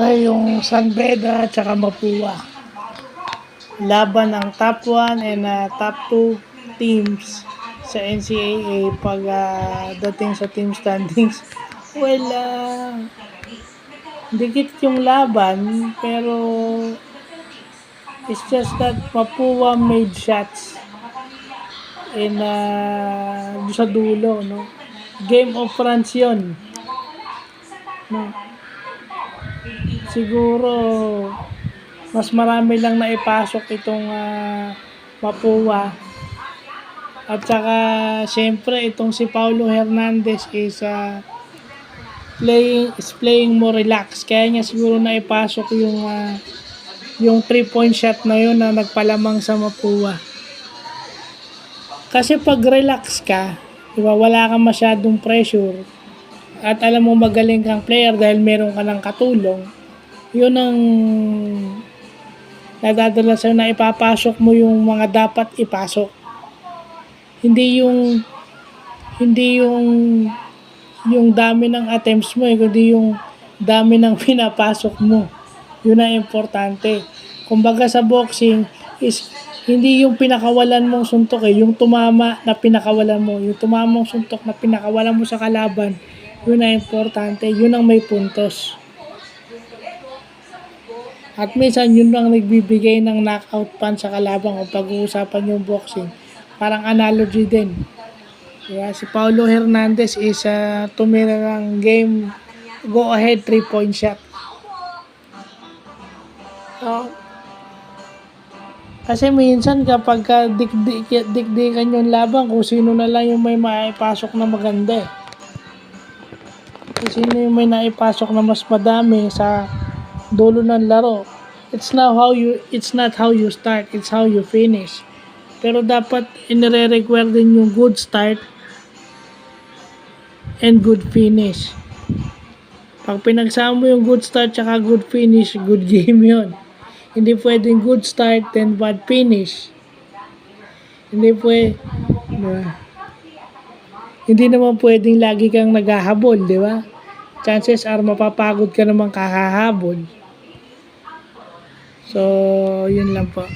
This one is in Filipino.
Okay, yung San Beda at saka Mapua. Laban ng top 1 and top 2 teams sa NCAA pag dating sa team standings. Well, dikit yung laban, pero it's just that Mapua made shots in sa dulo, no? Game of France yun. No? Siguro mas marami lang naipasok itong Mapua. At saka syempre itong si Paulo Hernandez is playing more relaxed. Kaya niya siguro naipasok yung 3-point shot na yun na nagpalamang sa Mapua. Kasi pag relax ka, diba, wala kang masyadong pressure at alam mo magaling kang player dahil meron ka ng katulong, yun ang nadadala sa'yo na ipapasok mo yung mga dapat ipasok. Hindi yung dami ng attempts mo, kundi yung dami ng pinapasok mo. Yun ang importante. Kumbaga sa boxing is hindi yung pinakawalan mong suntok yung tumama na pinakawalan mo. Yung tumamang suntok na pinakawalan mo sa kalaban, yun ang importante. Yun ang may puntos. At minsan yun ang nagbibigay ng knockout punch sa kalaban kung pag-uusapan yung boxing. Parang analogy din. Kaya si Paulo Hernandez is tumira ng game go ahead 3-point shot. Kasi minsan kapag dikdikan yung laban, kung sino na lang yung may maipasok na maganda Kung sino yung may naipasok na mas madami sa dulo ng laro. It's not how you start, it's how you finish. Pero dapat inire-require din yung good start and good finish. Pag pinagsama mo yung good start tsaka good finish, good game yun. Hindi pwedeng good start then bad finish. Hindi naman pwedeng lagi kang naghahabol, di ba? Chances are mapapagod ka naman kakahabol. So, yun lang po.